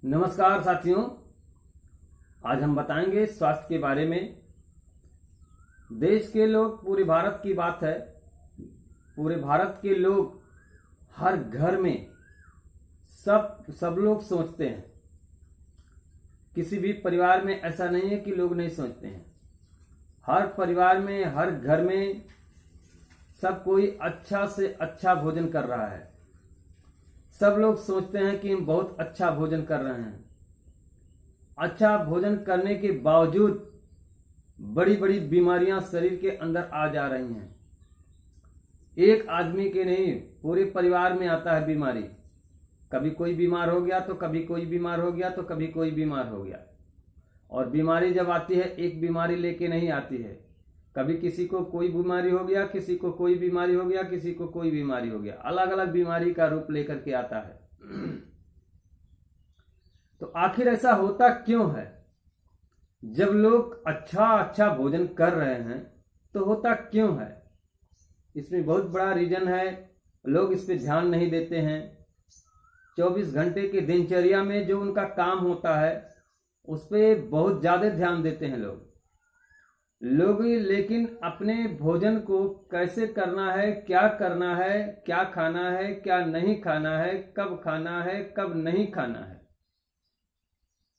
नमस्कार साथियों, आज हम बताएंगे स्वास्थ्य के बारे में। देश के लोग, पूरे भारत की बात है, पूरे भारत के लोग हर घर में सब लोग सोचते हैं। किसी भी परिवार में ऐसा नहीं है कि लोग नहीं सोचते हैं। हर परिवार में, हर घर में सब कोई अच्छा से अच्छा भोजन कर रहा है। सब लोग सोचते हैं कि हम बहुत अच्छा भोजन कर रहे हैं। अच्छा भोजन करने के बावजूद बड़ी बड़ी बीमारियां शरीर के अंदर आ जा रही हैं। एक आदमी के नहीं, पूरे परिवार में आता है बीमारी। कभी कोई बीमार हो गया तो कभी कोई बीमार हो गया तो कभी कोई बीमार हो गया। और बीमारी जब आती है, एक बीमारी लेके नहीं आती है। कभी किसी को कोई बीमारी हो गया, किसी को कोई बीमारी हो गया, किसी को कोई बीमारी हो गया। अलग अलग बीमारी का रूप लेकर के आता है। तो आखिर ऐसा होता क्यों है? जब लोग अच्छा भोजन कर रहे हैं तो होता क्यों है? इसमें बहुत बड़ा रीजन है। लोग इस पे ध्यान नहीं देते हैं। 24 घंटे के दिनचर्या में जो उनका काम होता है उस पे बहुत ज्यादा ध्यान देते हैं लोग। लेकिन अपने भोजन को कैसे करना है, क्या करना है, क्या खाना है, क्या नहीं खाना है, कब खाना है, कब नहीं खाना है,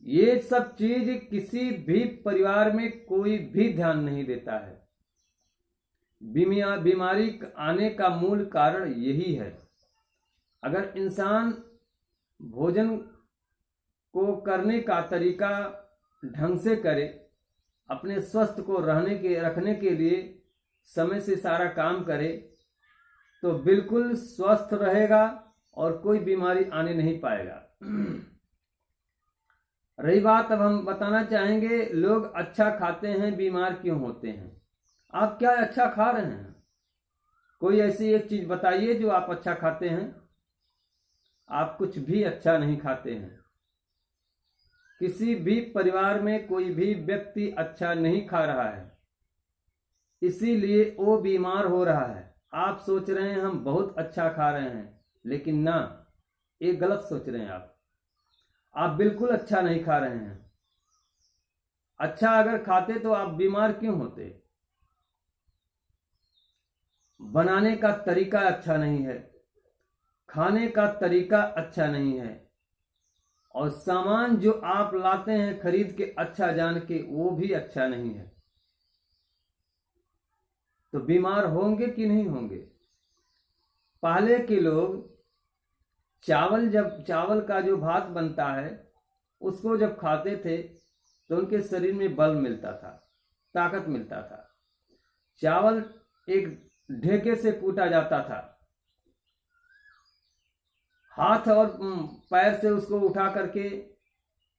ये सब चीज किसी भी परिवार में कोई भी ध्यान नहीं देता है। बीमारी आने का मूल कारण यही है। अगर इंसान भोजन को करने का तरीका ढंग से करे, अपने स्वस्थ को रखने के लिए समय से सारा काम करे, तो बिल्कुल स्वस्थ रहेगा और कोई बीमारी आने नहीं पाएगा। रही बात, अब हम बताना चाहेंगे लोग अच्छा खाते हैं, बीमार क्यों होते हैं। आप क्या अच्छा खा रहे हैं? कोई ऐसी एक चीज बताइए जो आप अच्छा खाते हैं। आप कुछ भी अच्छा नहीं खाते हैं। किसी भी परिवार में कोई भी व्यक्ति अच्छा नहीं खा रहा है, इसीलिए वो बीमार हो रहा है। आप सोच रहे हैं हम बहुत अच्छा खा रहे हैं, लेकिन ना, ये गलत सोच रहे हैं आप बिल्कुल अच्छा नहीं खा रहे हैं। अच्छा अगर खाते तो आप बीमार क्यों होते? बनाने का तरीका अच्छा नहीं है, खाने का तरीका अच्छा नहीं है, और सामान जो आप लाते हैं खरीद के अच्छा जान के, वो भी अच्छा नहीं है। तो बीमार होंगे कि नहीं होंगे? पहले के लोग चावल का जो भात बनता है उसको जब खाते थे तो उनके शरीर में बल मिलता था, ताकत मिलता था। चावल एक ढेके से कूटा जाता था, हाथ और पैर से उसको उठा करके,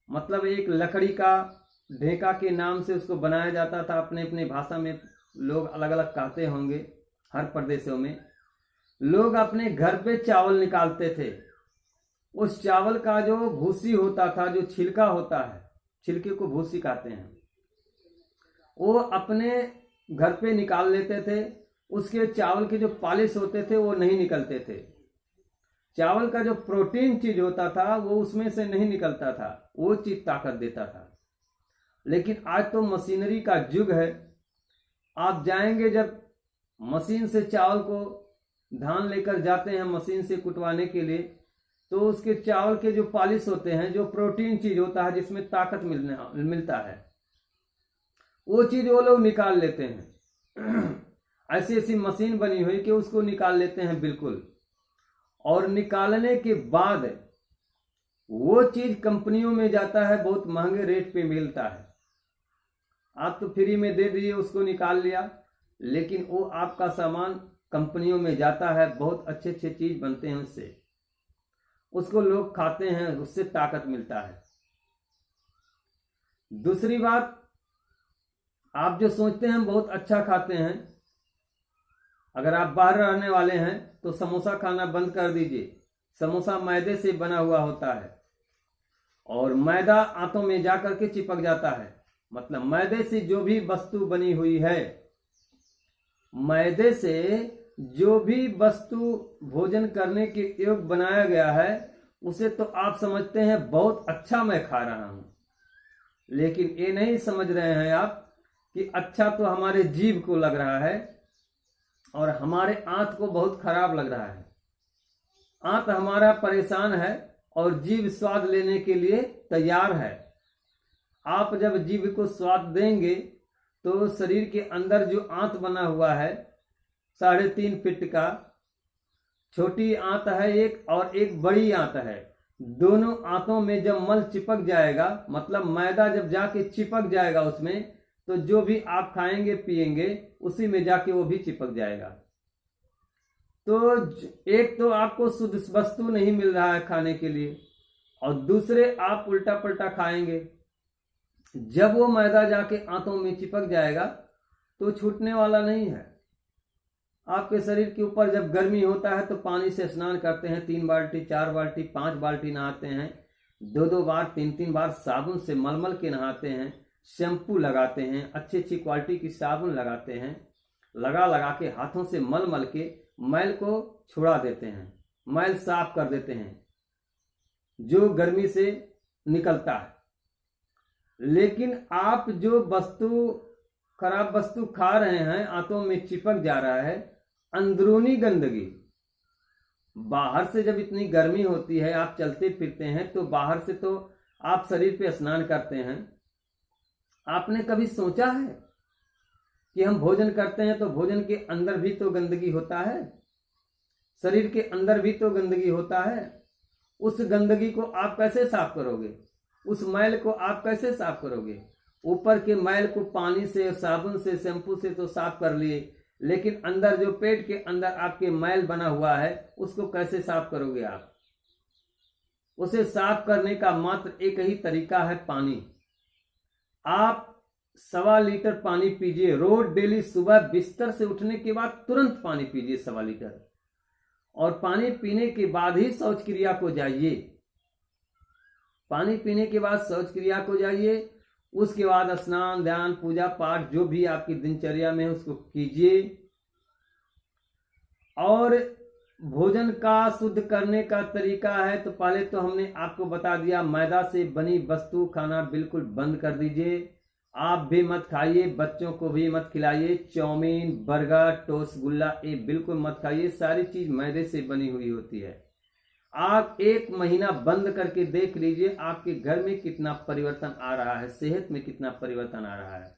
मतलब एक लकड़ी का ढेका के नाम से उसको बनाया जाता था। अपने अपने भाषा में लोग अलग अलग कहते होंगे। हर प्रदेशों में लोग अपने घर पे चावल निकालते थे। उस चावल का जो भूसी होता था, जो छिलका होता है, छिलके को भूसी कहते हैं, वो अपने घर पे निकाल लेते थे। उसके चावल के जो पॉलिश होते थे वो नहीं निकलते थे। चावल का जो प्रोटीन चीज होता था वो उसमें से नहीं निकलता था, वो चीज ताकत देता था। लेकिन आज तो मशीनरी का युग है। आप जाएंगे, जब मशीन से चावल को धान लेकर जाते हैं मशीन से कुटवाने के लिए, तो उसके चावल के जो पॉलिश होते हैं, जो प्रोटीन चीज होता है जिसमें ताकत मिलता है, वो चीज वो लोग निकाल लेते हैं। ऐसी ऐसी मशीन बनी हुई कि उसको निकाल लेते हैं बिल्कुल। और निकालने के बाद वो चीज कंपनियों में जाता है, बहुत महंगे रेट पे मिलता है। आप तो फ्री में दे दिए, उसको निकाल लिया, लेकिन वो आपका सामान कंपनियों में जाता है। बहुत अच्छे अच्छे चीज बनते हैं उससे, उसको लोग खाते हैं, उससे ताकत मिलता है। दूसरी बात, आप जो सोचते हैं बहुत अच्छा खाते हैं, अगर आप बाहर रहने वाले हैं तो समोसा खाना बंद कर दीजिए। समोसा मैदे से बना हुआ होता है और मैदा आंतों में जाकर के चिपक जाता है। मतलब मैदे से जो भी वस्तु बनी हुई है, मैदे से जो भी वस्तु भोजन करने के योग बनाया गया है, उसे तो आप समझते हैं बहुत अच्छा मैं खा रहा हूं, लेकिन ये नहीं समझ रहे हैं आप कि अच्छा तो हमारे जीभ को लग रहा है और हमारे आंत को बहुत खराब लग रहा है। आंत हमारा परेशान है और जीभ स्वाद लेने के लिए तैयार है। आप जब जीभ को स्वाद देंगे तो शरीर के अंदर जो आंत बना हुआ है 3.5 फीट का, छोटी आंत है एक और एक बड़ी आंत है, दोनों आंतों में जब मल चिपक जाएगा, मतलब मैदा जब जाके चिपक जाएगा उसमें, तो जो भी आप खाएंगे पिएंगे उसी में जाके वो भी चिपक जाएगा। तो एक तो आपको शुद्ध वस्तु नहीं मिल रहा है खाने के लिए, और दूसरे आप उल्टा पलटा खाएंगे। जब वो मैदा जाके आंतों में चिपक जाएगा तो छूटने वाला नहीं है। आपके शरीर के ऊपर जब गर्मी होता है तो पानी से स्नान करते हैं, 3 बाल्टी 4 बाल्टी 5 बाल्टी नहाते हैं, 2 बार 3 बार साबुन से मलमल के नहाते हैं, शैम्पू लगाते हैं, अच्छी क्वालिटी की साबुन लगाते हैं, लगा के हाथों से मल के मैल को छुड़ा देते हैं, मैल साफ कर देते हैं जो गर्मी से निकलता है। लेकिन आप जो खराब वस्तु खा रहे हैं, आंतों में चिपक जा रहा है, अंदरूनी गंदगी। बाहर से जब इतनी गर्मी होती है, आप चलते फिरते हैं तो बाहर से तो आप शरीर पे स्नान करते हैं। आपने कभी सोचा है कि हम भोजन करते हैं तो भोजन के अंदर भी तो गंदगी होता है, शरीर के अंदर भी तो गंदगी होता है। उस गंदगी को आप कैसे साफ करोगे? उस मैल को आप कैसे साफ करोगे? ऊपर के मैल को पानी से, साबुन से, शैम्पू से तो साफ कर लिए, लेकिन अंदर जो पेट के अंदर आपके मैल बना हुआ है उसको कैसे साफ करोगे आप? उसे साफ करने का मात्र एक ही तरीका है, पानी। आप 1.25 लीटर पानी पीजिए रोज डेली। सुबह बिस्तर से उठने के बाद तुरंत पानी पीजिए 1.25 लीटर, और पानी पीने के बाद ही शौच क्रिया को जाइए। पानी पीने के बाद शौच क्रिया को जाइए, उसके बाद स्नान, ध्यान, पूजा पाठ जो भी आपकी दिनचर्या में है उसको कीजिए। और भोजन का शुद्ध करने का तरीका है तो पहले तो हमने आपको बता दिया, मैदा से बनी वस्तु खाना बिल्कुल बंद कर दीजिए। आप भी मत खाइए, बच्चों को भी मत खिलाइए। चाउमीन, बर्गर, टोस्ट, गुल्ला ये बिल्कुल मत खाइए, सारी चीज मैदे से बनी हुई होती है। आप 1 महीना बंद करके देख लीजिए आपके घर में कितना परिवर्तन आ रहा है, सेहत में कितना परिवर्तन आ रहा है।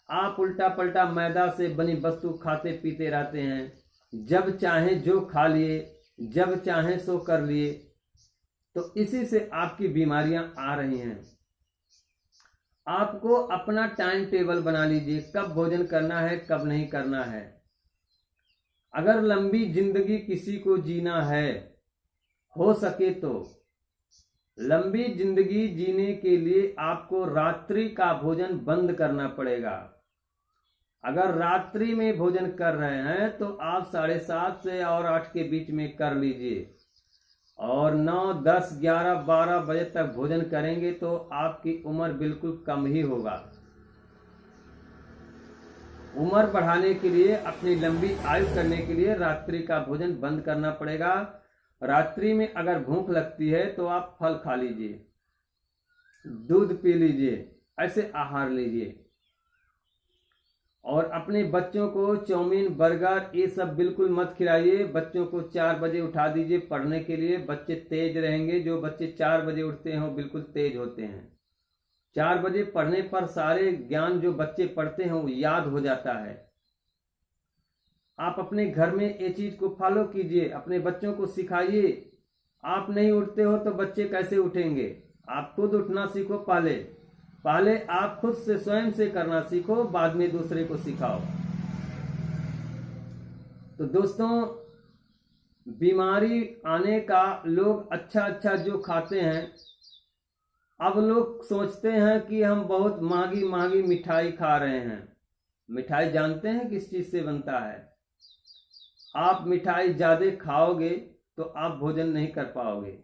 आप उल्टा पलटा मैदा से बनी वस्तु खाते पीते रहते हैं, जब चाहे जो खा लिए, जब चाहे सो कर लिए, तो इसी से आपकी बीमारियां आ रही हैं। आपको अपना टाइम टेबल बना लीजिए, कब भोजन करना है, कब नहीं करना है। अगर लंबी जिंदगी किसी को जीना है, हो सके तो लंबी जिंदगी जीने के लिए आपको रात्रि का भोजन बंद करना पड़ेगा। अगर रात्रि में भोजन कर रहे हैं तो आप 7:30 से और 8 के बीच में कर लीजिए, और 9, 10, 11, 12 बजे तक भोजन करेंगे तो आपकी उम्र बिल्कुल कम ही होगा। उम्र बढ़ाने के लिए, अपनी लंबी आयु करने के लिए रात्रि का भोजन बंद करना पड़ेगा। रात्रि में अगर भूख लगती है तो आप फल खा लीजिए, दूध पी लीजिए, ऐसे आहार लीजिए। और अपने बच्चों को चाउमीन, बर्गर ये सब बिल्कुल मत खिलाइए। बच्चों को 4 बजे उठा दीजिए पढ़ने के लिए, बच्चे तेज रहेंगे। जो बच्चे 4 बजे उठते हैं वो बिल्कुल तेज होते हैं। 4 बजे पढ़ने पर सारे ज्ञान जो बच्चे पढ़ते हैं वो याद हो जाता है। आप अपने घर में ये चीज को फॉलो कीजिए, अपने बच्चों को सिखाइए। आप नहीं उठते हो तो बच्चे कैसे उठेंगे? आप खुद उठना सीखो। पहले आप खुद से, स्वयं से करना सीखो, बाद में दूसरे को सिखाओ। तो दोस्तों, बीमारी आने का, लोग अच्छा जो खाते हैं, अब लोग सोचते हैं कि हम बहुत महंगी मिठाई खा रहे हैं। मिठाई जानते हैं किस चीज से बनता है? आप मिठाई ज्यादा खाओगे तो आप भोजन नहीं कर पाओगे।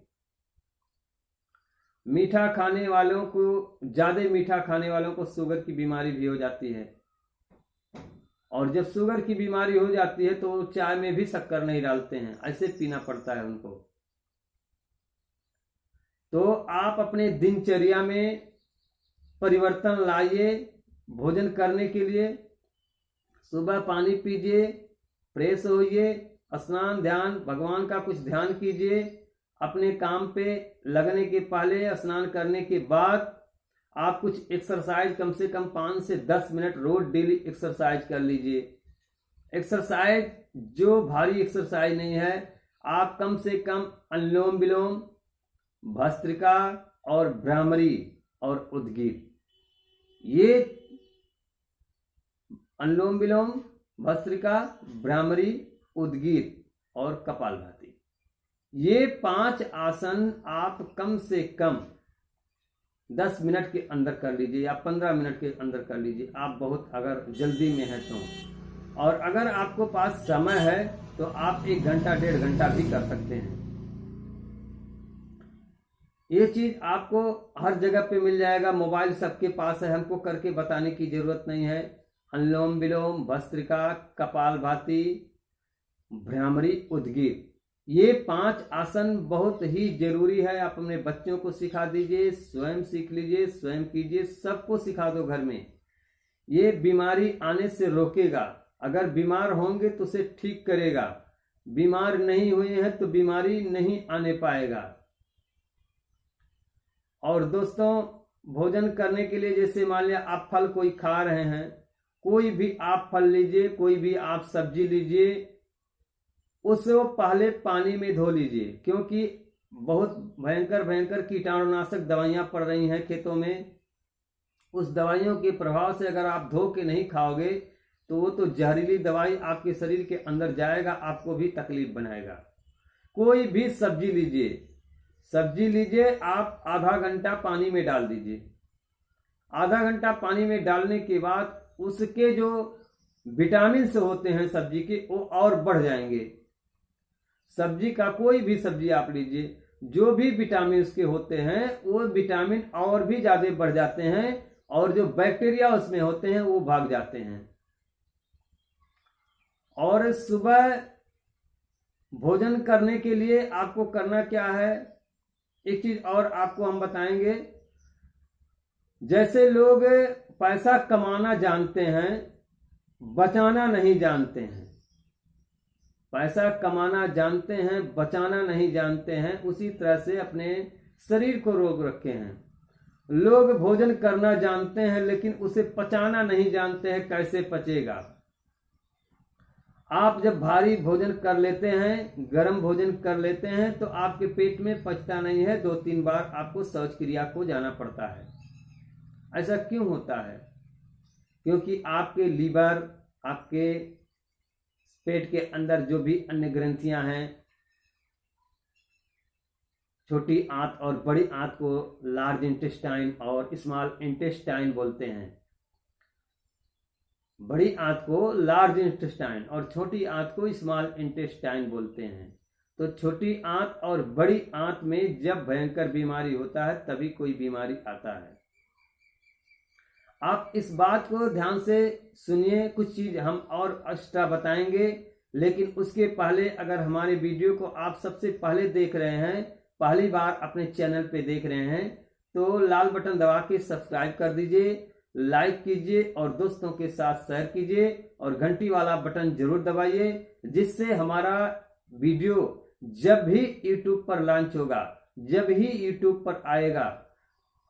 मीठा खाने वालों को, ज्यादा मीठा खाने वालों को शुगर की बीमारी भी हो जाती है, और जब शुगर की बीमारी हो जाती है तो वो चाय में भी शक्कर नहीं डालते हैं, ऐसे पीना पड़ता है उनको। तो आप अपने दिनचर्या में परिवर्तन लाइए। भोजन करने के लिए सुबह पानी पीजिए, फ्रेश होइए, स्नान ध्यान भगवान का कुछ ध्यान कीजिए। अपने काम पे लगने के पहले, स्नान करने के बाद आप कुछ एक्सरसाइज कम से कम 5 से 10 मिनट रोज डेली एक्सरसाइज कर लीजिए। एक्सरसाइज जो भारी एक्सरसाइज नहीं है, आप कम से कम अनुलोम विलोम, भस्त्रिका और भ्रामरी और उद्गीत, ये अनुलोम विलोम, भस्त्रिका, भ्रामरी, उद्गीत और कपालभाति, ये 5 आसन आप कम से कम 10 मिनट के अंदर कर लीजिए या 15 मिनट के अंदर कर लीजिए। आप बहुत अगर जल्दी में हैं तो, और अगर आपको पास समय है तो आप 1 घंटा 1.5 घंटा भी कर सकते हैं। ये चीज आपको हर जगह पे मिल जाएगा, मोबाइल सबके पास है, हमको करके बताने की जरूरत नहीं है। अनुलोम विलोम, भस्त्रिका, कपालभाति, भ्रामरी, उद्गीत, ये 5 आसन बहुत ही जरूरी है। आप अपने बच्चों को सिखा दीजिए, स्वयं सीख लीजिए, स्वयं कीजिए, सबको सिखा दो घर में। ये बीमारी आने से रोकेगा। अगर बीमार होंगे तो उसे ठीक करेगा, बीमार नहीं हुए हैं तो बीमारी नहीं आने पाएगा। और दोस्तों, भोजन करने के लिए जैसे मान लिया आप फल कोई खा रहे हैं, कोई भी आप फल लीजिए, कोई भी आप सब्जी लीजिए, उसको पहले पानी में धो लीजिए, क्योंकि बहुत भयंकर भयंकर कीटाणुनाशक दवाइयां पड़ रही हैं खेतों में। उस दवाइयों के प्रभाव से अगर आप धो के नहीं खाओगे तो वो तो जहरीली दवाई आपके शरीर के अंदर जाएगा, आपको भी तकलीफ बनाएगा। कोई भी सब्जी लीजिए, आप आधा घंटा पानी में डाल दीजिए। आधा घंटा पानी में डालने के बाद उसके जो विटामिन से होते हैं सब्जी के, वो और बढ़ जाएंगे। सब्जी का कोई भी सब्जी आप लीजिए, जो भी विटामिन उसके होते हैं वो विटामिन और भी ज्यादा बढ़ जाते हैं, और जो बैक्टीरिया उसमें होते हैं वो भाग जाते हैं। और सुबह भोजन करने के लिए आपको करना क्या है, एक चीज और आपको हम बताएंगे। जैसे लोग पैसा कमाना जानते हैं, बचाना नहीं जानते हैं। पैसा कमाना जानते हैं, बचाना नहीं जानते हैं, उसी तरह से अपने शरीर को रोक रखे हैं। लोग भोजन करना जानते हैं लेकिन उसे पचाना नहीं जानते हैं, कैसे पचेगा। आप जब भारी भोजन कर लेते हैं, गर्म भोजन कर लेते हैं, तो आपके पेट में पचता नहीं है, 2-3 बार आपको शौच क्रिया को जाना पड़ता है। ऐसा क्यों होता है? क्योंकि आपके लीवर, आपके पेट के अंदर जो भी अन्य ग्रंथियां हैं, छोटी आंत और बड़ी आंत को लार्ज इंटेस्टाइन और स्मॉल इंटेस्टाइन बोलते हैं। बड़ी आंत को लार्ज इंटेस्टाइन और छोटी आंत को स्मॉल इंटेस्टाइन बोलते हैं। तो छोटी आंत और बड़ी आंत में जब भयंकर बीमारी होता है तभी कोई बीमारी आता है। आप इस बात को ध्यान से सुनिए, कुछ चीज हम और एक्स्ट्रा बताएंगे, लेकिन उसके पहले अगर हमारे वीडियो को आप सबसे पहले देख रहे हैं, पहली बार अपने चैनल पे देख रहे हैं, तो लाल बटन दबा के सब्सक्राइब कर दीजिए, लाइक कीजिए और दोस्तों के साथ शेयर कीजिए, और घंटी वाला बटन जरूर दबाइए, जिससे हमारा वीडियो जब भी यूट्यूब पर लॉन्च होगा, जब ही यूट्यूब पर आएगा,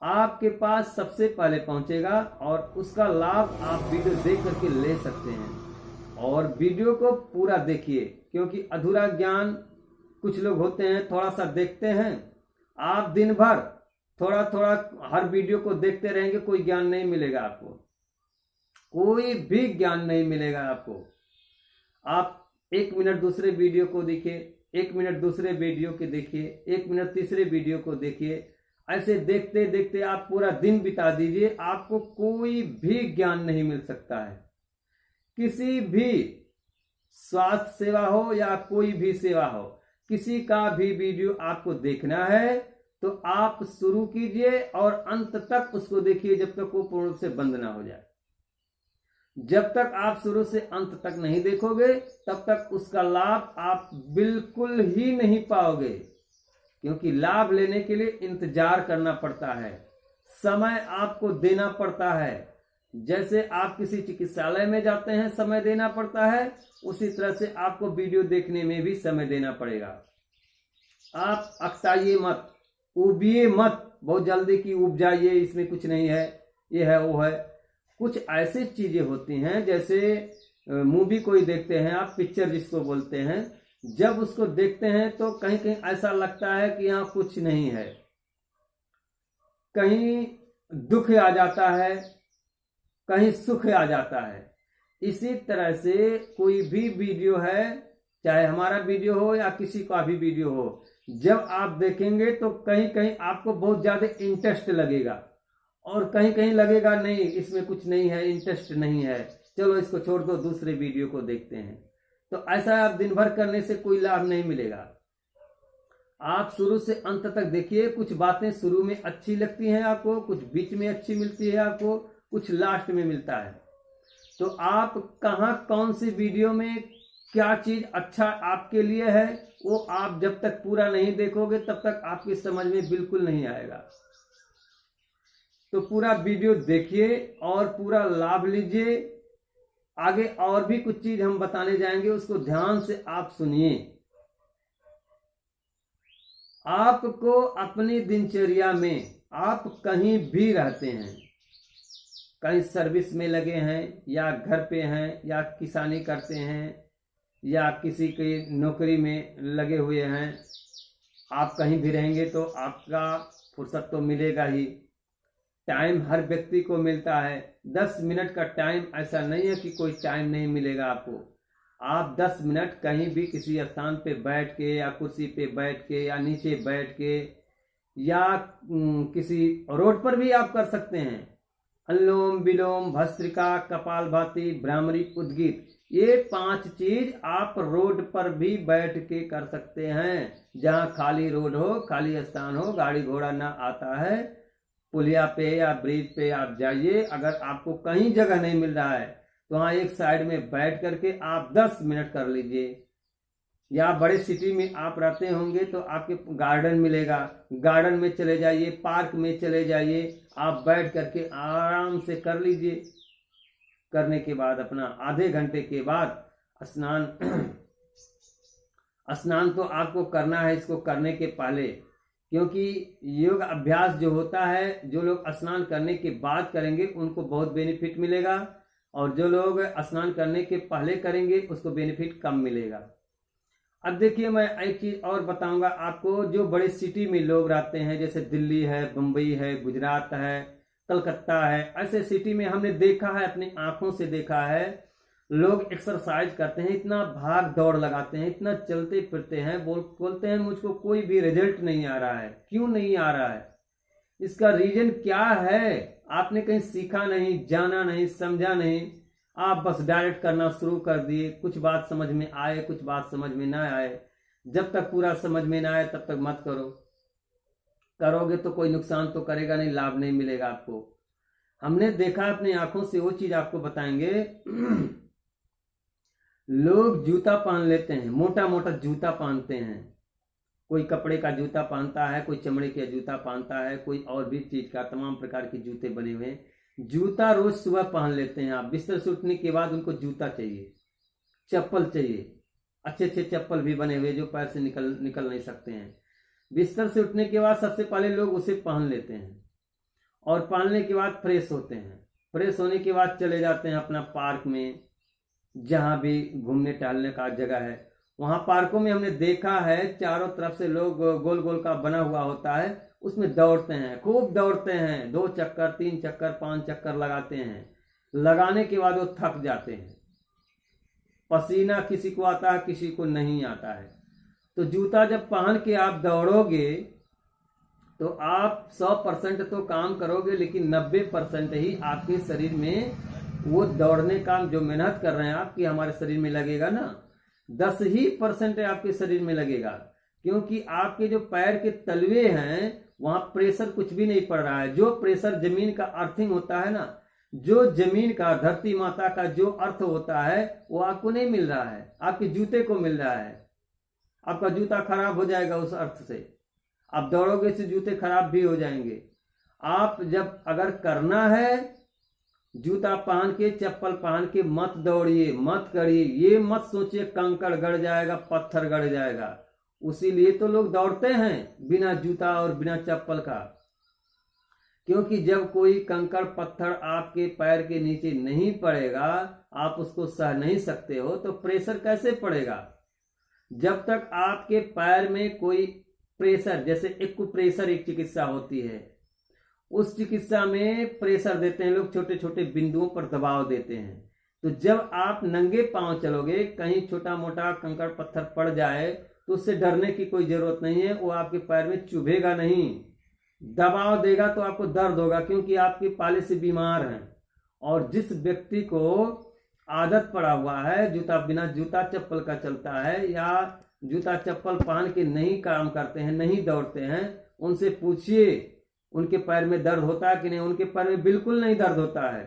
आपके पास सबसे पहले पहुंचेगा और उसका लाभ आप वीडियो देख करके ले सकते हैं। और वीडियो को पूरा देखिए, क्योंकि अधूरा ज्ञान कुछ लोग होते हैं, थोड़ा सा देखते हैं। आप दिन भर थोड़ा थोड़ा हर वीडियो को देखते रहेंगे, कोई ज्ञान नहीं मिलेगा आपको, कोई भी ज्ञान नहीं मिलेगा आपको। आप 1 मिनट दूसरे वीडियो को देखिए, 1 मिनट दूसरे वीडियो के देखिए, 1 मिनट तीसरे वीडियो को देखिए। ऐसे देखते देखते आप पूरा दिन बिता दीजिए, आपको कोई भी ज्ञान नहीं मिल सकता है। किसी भी स्वास्थ्य सेवा हो या कोई भी सेवा हो, किसी का भी वीडियो आपको देखना है तो आप शुरू कीजिए और अंत तक उसको देखिए, जब तक वो पूर्ण रूप से बंद ना हो जाए। जब तक आप शुरू से अंत तक नहीं देखोगे, तब तक उसका लाभ आप बिल्कुल ही नहीं पाओगे। क्योंकि लाभ लेने के लिए इंतजार करना पड़ता है, समय आपको देना पड़ता है। जैसे आप किसी चिकित्सालय में जाते हैं, समय देना पड़ता है, उसी तरह से आपको वीडियो देखने में भी समय देना पड़ेगा। आप अकताइए मत, उबिए मत, बहुत जल्दी की उब जाइए, इसमें कुछ नहीं है, ये है वो है। कुछ ऐसी चीजें होती हैं, जैसे मूवी कोई देखते हैं आप, पिक्चर जिसको बोलते हैं, जब उसको देखते हैं तो कहीं कहीं ऐसा लगता है कि यहाँ कुछ नहीं है, कहीं दुख आ जाता है, कहीं सुख आ जाता है। इसी तरह से कोई भी वीडियो है, चाहे हमारा वीडियो हो या किसी का भी वीडियो हो, जब आप देखेंगे तो कहीं कहीं आपको बहुत ज्यादा इंटरेस्ट लगेगा और कहीं कहीं लगेगा नहीं, इसमें कुछ नहीं है, इंटरेस्ट नहीं है, चलो इसको छोड़ दो, दूसरे वीडियो को देखते हैं। तो ऐसा आप दिन भर करने से कोई लाभ नहीं मिलेगा। आप शुरू से अंत तक देखिए, कुछ बातें शुरू में अच्छी लगती हैं आपको, कुछ बीच में अच्छी मिलती है आपको, कुछ लास्ट में मिलता है। तो आप कहाँ कौन सी वीडियो में क्या चीज अच्छा आपके लिए है, वो आप जब तक पूरा नहीं देखोगे तब तक आपकी समझ में बिल्कुल नहीं आएगा। तो पूरा वीडियो देखिए और पूरा लाभ लीजिए। आगे और भी कुछ चीज हम बताने जाएंगे, उसको ध्यान से आप सुनिए। आपको अपनी दिनचर्या में, आप कहीं भी रहते हैं, कहीं सर्विस में लगे हैं या घर पे हैं या किसानी करते हैं या किसी की नौकरी में लगे हुए हैं, आप कहीं भी रहेंगे तो आपका फुर्सत तो मिलेगा ही। टाइम हर व्यक्ति को मिलता है, 10 मिनट का टाइम ऐसा नहीं है कि कोई टाइम नहीं मिलेगा आपको। आप 10 मिनट कहीं भी किसी स्थान पे बैठ के या कुर्सी पे बैठ के या नीचे बैठ के या किसी रोड पर भी आप कर सकते हैं। अनुलोम विलोम, भस्त्रिका, कपालभाति, भ्रामरी, उद्गीत, ये 5 चीज आप रोड पर भी बैठ के कर सकते हैं। जहां खाली रोड हो, खाली स्थान हो, गाड़ी घोड़ा ना आता है, पुलिया पे या ब्रिज पे आप जाइए। अगर आपको कहीं जगह नहीं मिल रहा है तो वहां एक साइड में बैठ करके आप 10 मिनट कर लीजिए। या बड़े सिटी में आप रहते होंगे तो आपके गार्डन मिलेगा, गार्डन में चले जाइए, पार्क में चले जाइए, आप बैठ करके आराम से कर लीजिए। करने के बाद अपना आधे घंटे के बाद स्नान तो आपको करना है इसको करने के पहले, क्योंकि योग अभ्यास जो होता है, जो लोग स्नान करने के बाद करेंगे उनको बहुत बेनिफिट मिलेगा, और जो लोग स्नान करने के पहले करेंगे उसको बेनिफिट कम मिलेगा। अब देखिए, मैं एक चीज और बताऊंगा आपको। जो बड़े सिटी में लोग रहते हैं, जैसे दिल्ली है, बम्बई है, गुजरात है, कलकत्ता है, ऐसे सिटी में हमने देखा है, अपनी आंखों से देखा है, लोग एक्सरसाइज करते हैं, इतना भाग दौड़ लगाते हैं, इतना चलते फिरते हैं, बोलते हैं मुझको कोई भी रिजल्ट नहीं आ रहा है। क्यों नहीं आ रहा है? इसका रीजन क्या है? आपने कहीं सीखा नहीं, जाना नहीं, समझा नहीं, आप बस डायरेक्ट करना शुरू कर दिए। कुछ बात समझ में आए, कुछ बात समझ में ना आए। जब तक पूरा समझ में ना आए तब तक मत करो। करोगे तो कोई नुकसान तो करेगा नहीं, लाभ नहीं मिलेगा आपको। हमने देखा अपनी आंखों से, वो चीज आपको बताएंगे। लोग जूता पहन लेते हैं, मोटा मोटा जूता पहनते हैं, कोई कपड़े का जूता पहनता है, कोई चमड़े का जूता पहनता है, कोई और भी चीज का, तमाम प्रकार के जूते बने हुए हैं। जूता रोज सुबह पहन लेते हैं। आप बिस्तर से उठने के बाद उनको जूता चाहिए, चप्पल चाहिए, अच्छे अच्छे चप्पल भी बने हुए जो पैर से निकल नहीं सकते हैं। बिस्तर से उठने के बाद सबसे पहले लोग उसे पहन लेते हैं, और पहनने के बाद फ्रेश होते हैं। फ्रेश होने के बाद चले जाते हैं अपना पार्क में, जहां भी घूमने टहलने का जगह है। वहां पार्कों में हमने देखा है, चारों तरफ से लोग गोल गोल का बना हुआ होता है, उसमें दौड़ते हैं, खूब दौड़ते हैं, 2 चक्कर 3 चक्कर 5 चक्कर लगाते हैं। लगाने के बाद वो थक जाते हैं, पसीना किसी को आता है, किसी को नहीं आता है। तो जूता जब पहन के आप दौड़ोगे तो आप 100% तो काम करोगे, लेकिन 90% ही आपके शरीर में वो दौड़ने का जो मेहनत कर रहे हैं आपकी हमारे शरीर में लगेगा ना, 10% ही आपके शरीर में लगेगा। क्योंकि आपके जो पैर के तलवे हैं वहां प्रेशर कुछ भी नहीं पड़ रहा है। जो प्रेशर जमीन का अर्थिंग होता है ना, जो जमीन का, धरती माता का जो अर्थ होता है वो आपको नहीं मिल रहा है, आपके जूते को मिल रहा है। आपका जूता खराब हो जाएगा उस अर्थ से। आप दौड़ोगे से जूते खराब भी हो जाएंगे। आप जब अगर करना है, जूता पहन के चप्पल पहन के मत दौड़िए, मत करिए, ये मत सोचिए कंकड़ गड़ जाएगा, पत्थर गड़ जाएगा। उसीलिए तो लोग दौड़ते हैं बिना जूता और बिना चप्पल का, क्योंकि जब कोई कंकड़ पत्थर आपके पैर के नीचे नहीं पड़ेगा, आप उसको सह नहीं सकते हो, तो प्रेशर कैसे पड़ेगा। जब तक आपके पैर में कोई प्रेशर, जैसे एक्यूप्रेशर एक चिकित्सा होती है, उस चिकित्सा में प्रेशर देते हैं लोग, छोटे छोटे बिंदुओं पर दबाव देते हैं। तो जब आप नंगे पांव चलोगे, कहीं छोटा मोटा कंकड़ पत्थर पड़ जाए तो उससे डरने की कोई जरूरत नहीं है, वो आपके पैर में चुभेगा नहीं, दबाव देगा तो आपको दर्द होगा, क्योंकि आपके पाले से बीमार हैं। और जिस व्यक्ति को आदत पड़ा हुआ है जूता बिना जूता चप्पल का चलता है, या जूता चप्पल पहन के नहीं काम करते हैं, नहीं दौड़ते हैं, उनसे पूछिए उनके पैर में दर्द होता है कि नहीं। उनके पैर में बिल्कुल नहीं दर्द होता है।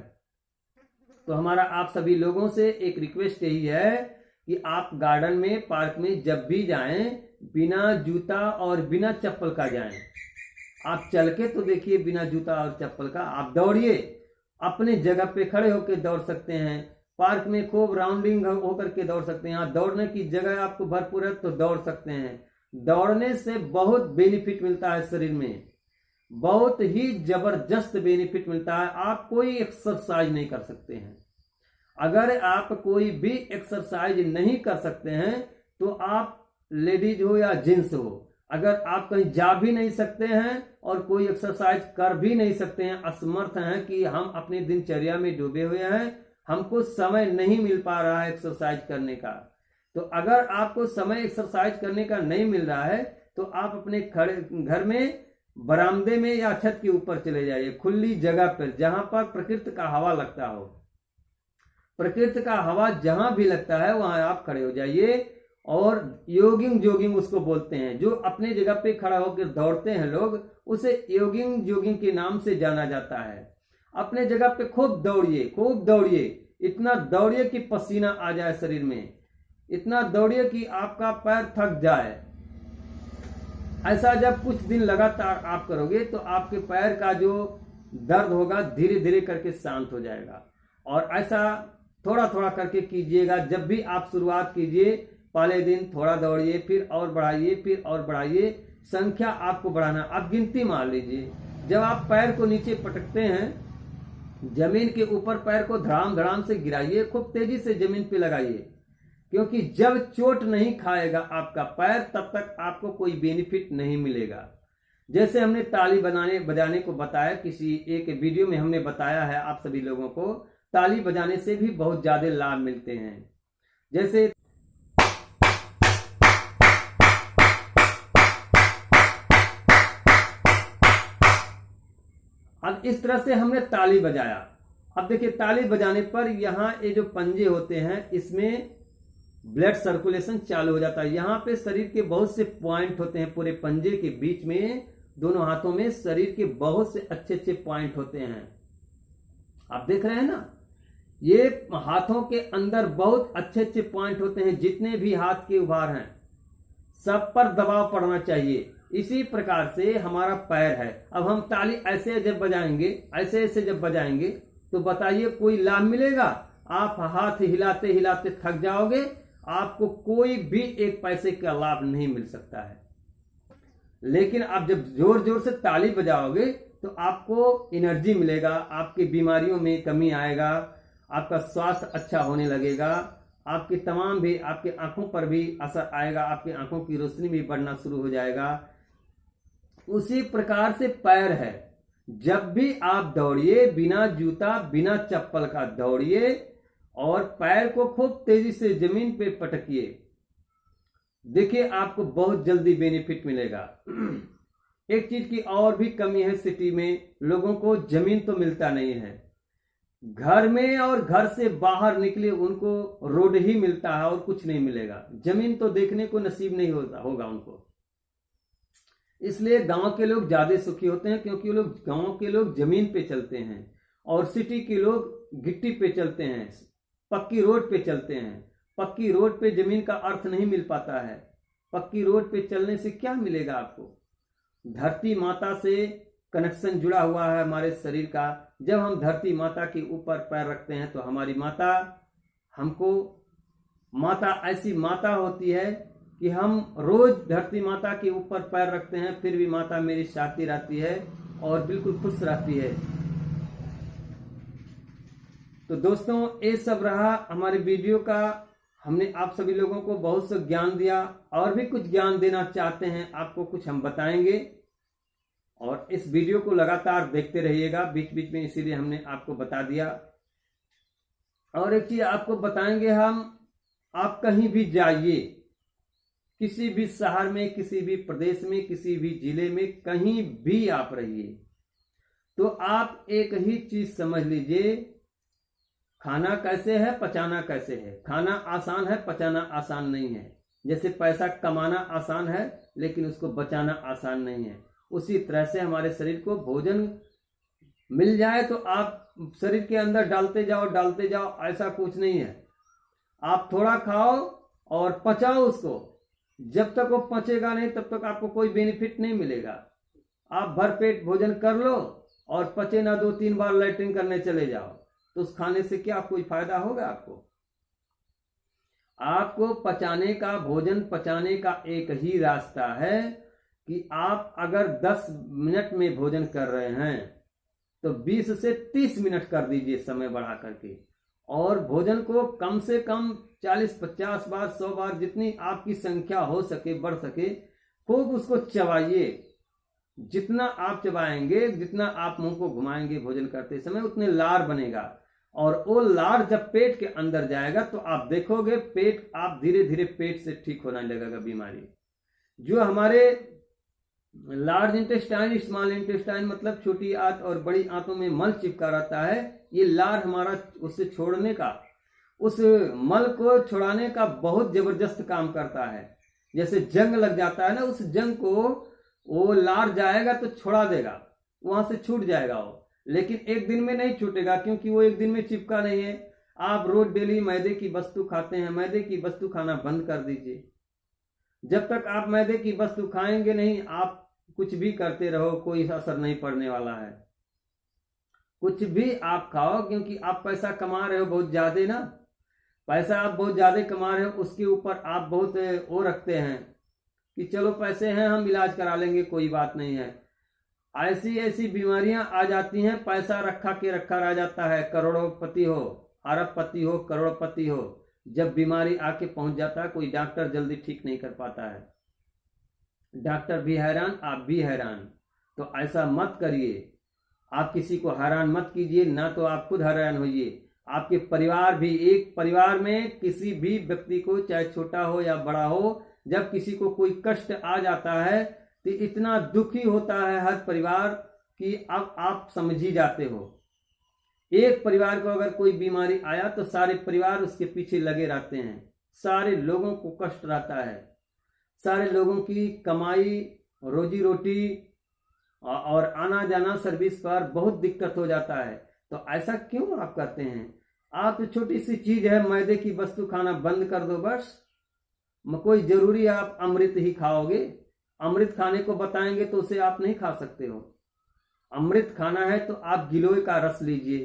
तो हमारा आप सभी लोगों से एक रिक्वेस्ट यही है कि आप गार्डन में, पार्क में जब भी जाएं, बिना जूता और बिना चप्पल का जाएं। आप चल के तो देखिए बिना जूता और चप्पल का, आप दौड़िए, अपने जगह पे खड़े होकर दौड़ सकते हैं, पार्क में खूब राउंडिंग होकर के दौड़ सकते हैं। दौड़ने की जगह आपको भरपूर है तो दौड़ सकते हैं। दौड़ने से बहुत बेनिफिट मिलता है शरीर में, बहुत ही जबरदस्त बेनिफिट मिलता है। आप कोई एक्सरसाइज नहीं कर सकते हैं। अगर आप कोई भी एक्सरसाइज नहीं कर सकते हैं तो आप लेडीज हो या जेंट्स हो, अगर आप कहीं जा भी नहीं सकते हैं और कोई एक्सरसाइज कर भी नहीं सकते हैं, असमर्थ हैं कि हम अपनी दिनचर्या में डूबे हुए हैं, हमको समय नहीं मिल पा रहा है एक्सरसाइज करने का, तो अगर आपको समय एक्सरसाइज करने का नहीं मिल रहा है तो आप अपने घर में बरामदे में या छत के ऊपर चले जाइए, खुली जगह पर जहां पर प्रकृति का हवा लगता हो। प्रकृति का हवा जहां भी लगता है वहां आप खड़े हो जाइए। और योगिंग जोगिंग उसको बोलते हैं, जो अपने जगह पे खड़ा होकर दौड़ते हैं लोग, उसे योगिंग जोगिंग के नाम से जाना जाता है। अपने जगह पे खूब दौड़िए, खूब दौड़िए, इतना दौड़िए कि पसीना आ जाए शरीर में, इतना दौड़िए कि आपका पैर थक जाए। ऐसा जब कुछ दिन लगातार आप करोगे तो आपके पैर का जो दर्द होगा धीरे धीरे करके शांत हो जाएगा। और ऐसा थोड़ा थोड़ा करके कीजिएगा। जब भी आप शुरुआत कीजिए, पहले दिन थोड़ा दौड़िए, फिर और बढ़ाइए, फिर और बढ़ाइए। संख्या आपको बढ़ाना, आप गिनती मार लीजिए। जब आप पैर को नीचे पटकते हैं, जमीन के ऊपर पैर को धड़ाम धड़ाम से गिराइए, खूब तेजी से जमीन पे लगाइए, क्योंकि जब चोट नहीं खाएगा आपका पैर तब तक आपको कोई बेनिफिट नहीं मिलेगा। जैसे हमने ताली बजाने को बताया, किसी एक वीडियो में हमने बताया है आप सभी लोगों को, ताली बजाने से भी बहुत ज्यादा लाभ मिलते हैं। जैसे अब इस तरह से हमने ताली बजाया। अब देखिए ताली बजाने पर यहाँ ये जो पंजे होते हैं, इसमें ब्लड सर्कुलेशन चालू हो जाता है। यहाँ पे शरीर के बहुत से पॉइंट होते हैं, पूरे पंजे के बीच में, दोनों हाथों में शरीर के बहुत से अच्छे अच्छे पॉइंट होते हैं। आप देख रहे हैं ना, ये हाथों के अंदर बहुत अच्छे अच्छे पॉइंट होते हैं। जितने भी हाथ के उभार हैं सब पर दबाव पड़ना चाहिए। इसी प्रकार से हमारा पैर है। अब हम ताली ऐसे जब बजाएंगे, ऐसे ऐसे जब बजाएंगे, तो बताइए कोई लाभ मिलेगा? आप हाथ हिलाते हिलाते थक जाओगे, आपको कोई भी एक पैसे का लाभ नहीं मिल सकता है। लेकिन आप जब जोर जोर से ताली बजाओगे तो आपको एनर्जी मिलेगा, आपकी बीमारियों में कमी आएगा, आपका स्वास्थ्य अच्छा होने लगेगा, आपकी तमाम भी, आपके आंखों पर भी असर आएगा, आपकी आंखों की रोशनी भी बढ़ना शुरू हो जाएगा। उसी प्रकार से पैर है। जब भी आप दौड़िए, बिना जूता बिना चप्पल का दौड़िए और पैर को खूब तेजी से जमीन पे पटकिए। देखिए आपको बहुत जल्दी बेनिफिट मिलेगा। एक चीज की और भी कमी है, सिटी में लोगों को जमीन तो मिलता नहीं है। घर में और घर से बाहर निकले उनको रोड ही मिलता है और कुछ नहीं मिलेगा। जमीन तो देखने को नसीब नहीं होगा उनको। इसलिए गांव के लोग ज्यादा सुखी होते हैं, क्योंकि गांव के लोग जमीन पे चलते हैं और सिटी के लोग गिट्टी पे चलते हैं, पक्की रोड पे चलते हैं। पक्की रोड पे जमीन का अर्थ नहीं मिल पाता है। पक्की रोड पे चलने से क्या मिलेगा आपको? धरती माता से कनेक्शन जुड़ा हुआ है हमारे शरीर का। जब हम धरती माता के ऊपर पैर रखते हैं तो हमारी माता हमको, माता ऐसी माता होती है कि हम रोज धरती माता के ऊपर पैर रखते हैं, फिर भी माता मेरी साथी रहती है और बिल्कुल खुश रहती है। तो दोस्तों, ये सब रहा हमारे वीडियो का। हमने आप सभी लोगों को बहुत सा ज्ञान दिया, और भी कुछ ज्ञान देना चाहते हैं आपको, कुछ हम बताएंगे, और इस वीडियो को लगातार देखते रहिएगा बीच बीच में, इसीलिए हमने आपको बता दिया। और एक चीज आपको बताएंगे हम, आप कहीं भी जाइए, किसी भी शहर में, किसी भी प्रदेश में, किसी भी जिले में, कहीं भी आप रहिए, तो आप एक ही चीज समझ लीजिए, खाना कैसे है, पचाना कैसे है। खाना आसान है, पचाना आसान नहीं है। जैसे पैसा कमाना आसान है, लेकिन उसको बचाना आसान नहीं है, उसी तरह से हमारे शरीर को भोजन मिल जाए तो आप शरीर के अंदर डालते जाओ, ऐसा कुछ नहीं है। आप थोड़ा खाओ और पचाओ उसको, जब तक वो पचेगा नहीं तब तक आपको कोई बेनिफिट नहीं मिलेगा। आप भरपेट भोजन कर लो और पचे ना 2-3 बार लैट्रिन करने चले जाओ, तो उस खाने से क्या कोई फायदा होगा आपको? आपको पचाने का, भोजन पचाने का एक ही रास्ता है कि आप अगर 10 मिनट में भोजन कर रहे हैं तो 20 से 30 मिनट कर दीजिए समय बढ़ा करके, और भोजन को कम से कम 40-50 बार, 100 बार, जितनी आपकी संख्या हो सके, बढ़ सके, खूब उसको चबाइए। जितना आप चबाएंगे, जितना आप मुंह को घुमाएंगे भोजन करते समय, उतने लार बनेगा, और वो लार जब पेट के अंदर जाएगा तो आप देखोगे पेट, आप धीरे धीरे पेट से ठीक होने लगेगा बीमारी। जो हमारे लार्ज इंटेस्टाइन, स्मॉल इंटेस्टाइन, मतलब छोटी आंत और बड़ी आंतों में मल चिपका रहता है, ये लार हमारा उससे छोड़ने का, उस मल को छुड़ाने का बहुत जबरदस्त काम करता है। जैसे जंग लग जाता है ना, उस जंग को वो लार जाएगा तो छुड़ा देगा, वहां से छूट जाएगा वो, लेकिन एक दिन में नहीं छूटेगा, क्योंकि वो एक दिन में चिपका नहीं है। आप रोज डेली मैदे की वस्तु खाते हैं, मैदे की वस्तु खाना बंद कर दीजिए। जब तक आप मैदे की वस्तु खाएंगे नहीं, आप कुछ भी करते रहो, कोई असर नहीं पड़ने वाला है। कुछ भी आप खाओ, क्योंकि आप पैसा कमा रहे हो बहुत ज्यादा ना, पैसा आप बहुत ज्यादा कमा रहे हो, उसके ऊपर आप बहुत वो रखते हैं कि चलो पैसे हैं, हम इलाज करा लेंगे, कोई बात नहीं है। ऐसी ऐसी बीमारियां आ जाती हैं, पैसा रखा के रखा रह जाता है, करोड़पति हो, अरबपति हो, करोड़पति हो, जब बीमारी आके पहुंच जाता है, कोई डॉक्टर जल्दी ठीक नहीं कर पाता है। डॉक्टर भी हैरान, आप भी हैरान। तो ऐसा मत करिए, आप किसी को हैरान मत कीजिए, ना तो आप खुद हैरान होइए, आपके परिवार भी। एक परिवार में किसी भी व्यक्ति को, चाहे छोटा हो या बड़ा हो, जब किसी को कोई कष्ट आ जाता है तो इतना दुखी होता है हर परिवार कि अब आप समझ ही जाते हो। एक परिवार को अगर कोई बीमारी आया तो सारे परिवार उसके पीछे लगे रहते हैं, सारे लोगों को कष्ट रहता है, सारे लोगों की कमाई, रोजी रोटी और आना जाना, सर्विस पर बहुत दिक्कत हो जाता है। तो ऐसा क्यों आप करते हैं? आप तो छोटी सी चीज है, मैदे की वस्तु खाना बंद कर दो बस। कोई जरूरी आप अमृत ही खाओगे? अमृत खाने को बताएंगे तो उसे आप नहीं खा सकते हो। अमृत खाना है तो आप गिलोय का रस लीजिए,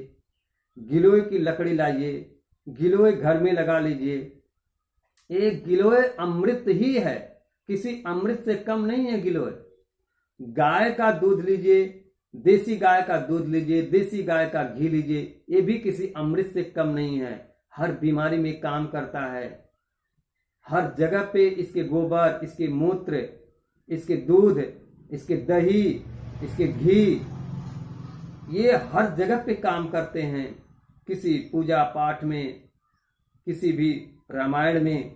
गिलोय की लकड़ी लाइए, गिलोय घर में लगा लीजिए। एक गिलोय अमृत ही है, किसी अमृत से कम नहीं है गिलोय। गाय का दूध लीजिए, देसी गाय का दूध लीजिए, देसी गाय का घी लीजिए, ये भी किसी अमृत से कम नहीं है। हर बीमारी में काम करता है, हर जगह पे इसके गोबर, इसके मूत्र, इसके दूध, इसके दही, इसके घी, ये हर जगह पे काम करते हैं। किसी पूजा पाठ में, किसी भी रामायण में,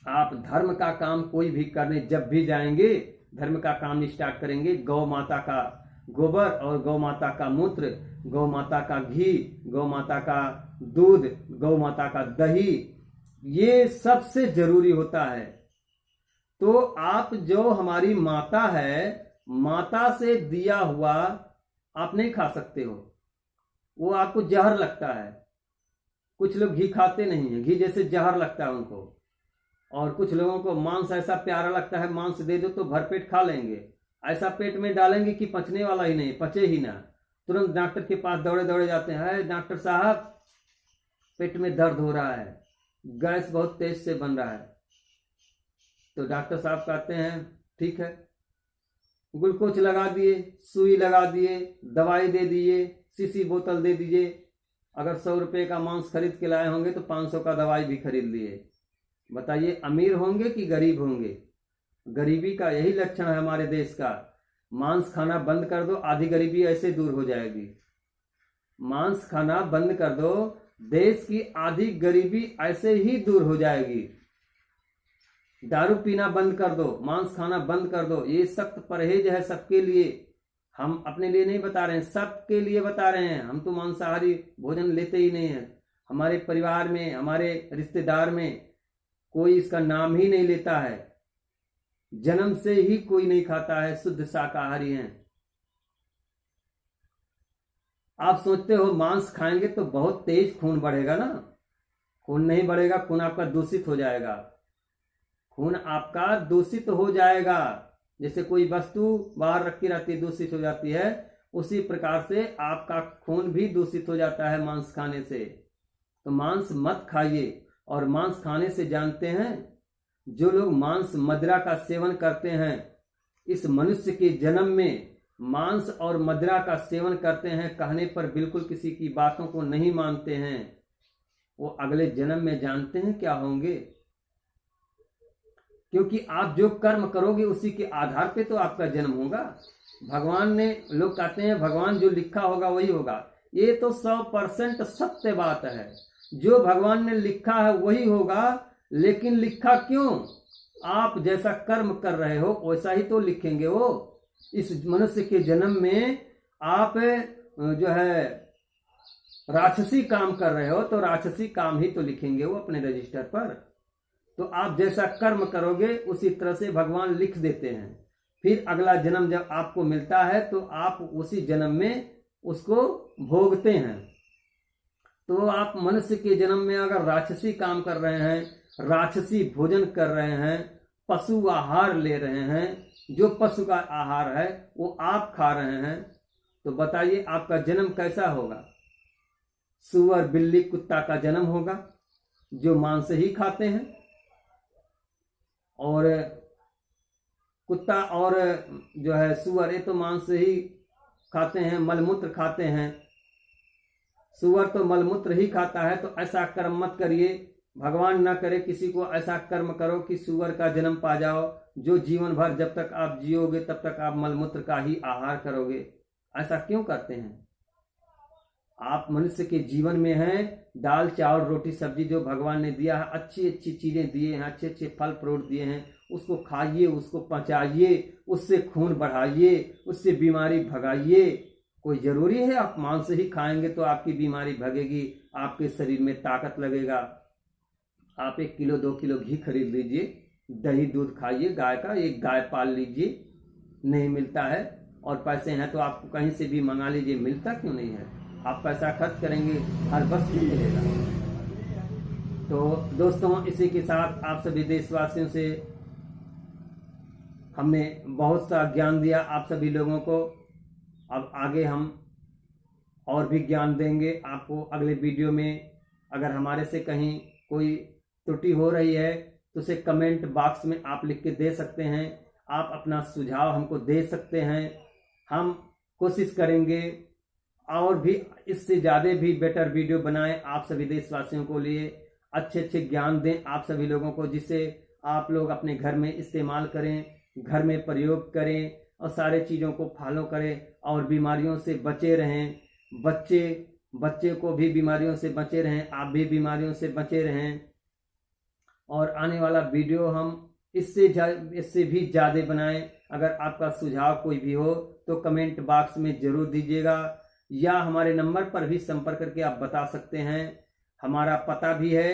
आप धर्म का काम कोई भी करने जब भी जाएंगे, धर्म का काम स्टार्ट करेंगे, गौ माता का गोबर और गौ माता का मूत्र, गौ माता का घी, गौ माता का दूध, गौ माता का दही, ये सबसे जरूरी होता है। तो आप जो हमारी माता है, माता से दिया हुआ आप नहीं खा सकते हो, वो आपको जहर लगता है। कुछ लोग घी खाते नहीं है, घी जैसे जहर लगता है उनको। और कुछ लोगों को मांस ऐसा प्यारा लगता है, मांस दे दो तो भरपेट खा लेंगे। ऐसा पेट में डालेंगे कि पचने वाला ही नहीं, पचे ही ना। तुरंत डॉक्टर के पास दौड़े दौड़े जाते हैं, डॉक्टर साहब पेट में दर्द हो रहा है, गैस बहुत तेज से बन रहा है। तो डॉक्टर साहब कहते हैं ठीक है, ग्लूकोज लगा दिए, सुई लगा दिए, दवाई दे दिए, शीशी बोतल दे दीजिए। अगर 100 रुपये का मांस खरीद के लाए होंगे तो 500 का दवाई भी खरीद लिए। बताइए अमीर होंगे कि गरीब होंगे? गरीबी का यही लक्षण है हमारे देश का। मांस खाना बंद कर दो, आधी गरीबी ऐसे दूर हो जाएगी। मांस खाना बंद कर दो, देश की आधी गरीबी ऐसे ही दूर हो जाएगी। दारू पीना बंद कर दो, मांस खाना बंद कर दो। ये सख्त परहेज है सबके लिए, हम अपने लिए नहीं बता रहे हैं, सबके लिए बता रहे हैं। हम तो मांसाहारी भोजन लेते ही नहीं हैं। हमारे परिवार में, हमारे रिश्तेदार में कोई इसका नाम ही नहीं लेता है। जन्म से ही कोई नहीं खाता है, शुद्ध शाकाहारी हैं। आप सोचते हो मांस खाएंगे तो बहुत तेज खून बढ़ेगा ना? खून नहीं बढ़ेगा, खून आपका दूषित हो जाएगा। खून आपका दूषित हो जाएगा। जैसे कोई वस्तु बाहर रखी रहती है, दूषित हो जाती है, उसी प्रकार से आपका खून भी दूषित हो जाता है मांस खाने से। तो मांस मत खाइए। और मांस खाने से जानते हैं, जो लोग मांस मदिरा का सेवन करते हैं, इस मनुष्य के जन्म में मांस और मदिरा का सेवन करते हैं, कहने पर बिल्कुल किसी की बातों को नहीं मानते हैं, वो अगले जन्म में जानते हैं क्या होंगे। क्योंकि आप जो कर्म करोगे उसी के आधार पे तो आपका जन्म होगा। भगवान ने, लोग कहते हैं भगवान जो लिखा होगा वही होगा। ये तो 100% सत्य बात है। जो भगवान ने लिखा है वही होगा। लेकिन लिखा क्यों? आप जैसा कर्म कर रहे हो वैसा ही तो लिखेंगे वो। इस मनुष्य के जन्म में आप जो है राक्षसी काम कर रहे हो तो राक्षसी काम ही तो लिखेंगे वो अपने रजिस्टर पर। तो आप जैसा कर्म करोगे उसी तरह से भगवान लिख देते हैं। फिर अगला जन्म जब आपको मिलता है तो आप उसी जन्म में उसको भोगते हैं। तो आप मनुष्य के जन्म में अगर राक्षसी काम कर रहे हैं, राक्षसी भोजन कर रहे हैं, पशु आहार ले रहे हैं, जो पशु का आहार है वो आप खा रहे हैं, तो बताइए आपका जन्म कैसा होगा? सुअर, बिल्ली, कुत्ता का जन्म होगा, जो मांस ही खाते हैं। और कुत्ता और जो है सुअर, ये तो मांस ही खाते हैं, मलमूत्र खाते हैं। सुअर तो मलमूत्र ही खाता है। तो ऐसा कर्म मत करिए। भगवान ना करे किसी को ऐसा कर्म करो कि सुअर का जन्म पा जाओ, जो जीवन भर जब तक आप जियोगे तब तक आप मलमूत्र का ही आहार करोगे। ऐसा क्यों करते हैं? आप मनुष्य के जीवन में हैं, दाल चावल रोटी सब्जी जो भगवान ने दिया है, अच्छी अच्छी चीजें दिए हैं, अच्छे अच्छे फल फ्रूट दिए हैं, उसको खाइए, उसको पचाइए, उससे खून बढ़ाइए, उससे बीमारी भगाइए। कोई जरूरी है आप मांस ही खाएंगे तो आपकी बीमारी भगेगी, आपके शरीर में ताकत लगेगा? आप 1 किलो 2 किलो घी खरीद लीजिए, दही दूध खाइए गाय का, एक गाय पाल लीजिए। नहीं मिलता है और पैसे हैं तो आप कहीं से भी मंगा लीजिए, मिलता क्यों नहीं है? आप पैसा खर्च करेंगे, हर वस्तु मिलेगा। तो दोस्तों, इसी के साथ आप सभी देशवासियों से हमने बहुत सा ज्ञान दिया आप सभी लोगों को। अब आगे हम और भी ज्ञान देंगे आपको अगले वीडियो में। अगर हमारे से कहीं कोई त्रुटि हो रही है तो उसे कमेंट बॉक्स में आप लिख के दे सकते हैं। आप अपना सुझाव हमको दे सकते हैं। हम कोशिश करेंगे और भी इससे ज़्यादा भी बेटर वीडियो बनाएं आप सभी देशवासियों को लिए, अच्छे अच्छे ज्ञान दें आप सभी लोगों को, जिससे आप लोग अपने घर में इस्तेमाल करें, घर में प्रयोग करें और सारे चीज़ों को फॉलो करें और बीमारियों से बचे रहें। बच्चे को भी बीमारियों से बचे रहें, आप भी बीमारियों से बचे रहें। और आने वाला वीडियो हम इससे भी ज़्यादा बनाएं। अगर आपका सुझाव कोई भी हो तो कमेंट बॉक्स में ज़रूर दीजिएगा, या हमारे नंबर पर भी संपर्क करके आप बता सकते हैं। हमारा पता भी है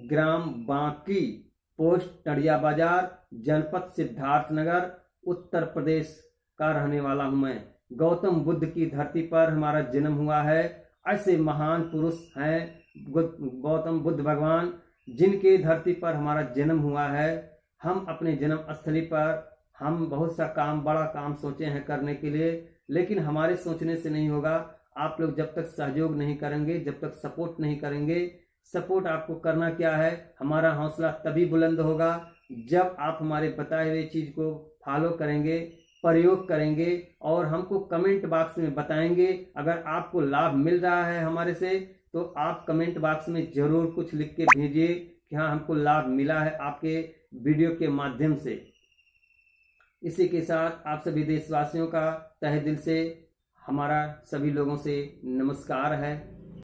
ग्राम बांकी, पोस्ट टड़िया बाजार, जनपद सिद्धार्थनगर, उत्तर प्रदेश का रहने वाला हूं मैं। गौतम बुद्ध की धरती पर हमारा जन्म हुआ है। ऐसे महान पुरुष हैं गौतम बुद्ध भगवान, जिनके धरती पर हमारा जन्म हुआ है। हम अपने जन्म स्थली पर हम बहुत सा काम, बड़ा काम सोचे हैं करने के लिए, लेकिन हमारे सोचने से नहीं होगा। आप लोग जब तक सहयोग नहीं करेंगे, जब तक सपोर्ट नहीं करेंगे, सपोर्ट आपको करना क्या है, हमारा हौसला तभी बुलंद होगा जब आप हमारे बताए हुए चीज को फॉलो करेंगे, प्रयोग करेंगे और हमको कमेंट बॉक्स में बताएंगे। अगर आपको लाभ मिल रहा है हमारे से, तो आप कमेंट बॉक्स में जरूर कुछ लिख के भेजिए कि हाँ हमको लाभ मिला है आपके वीडियो के माध्यम से। इसी के साथ आप सभी देशवासियों का तहे दिल से हमारा सभी लोगों से नमस्कार है।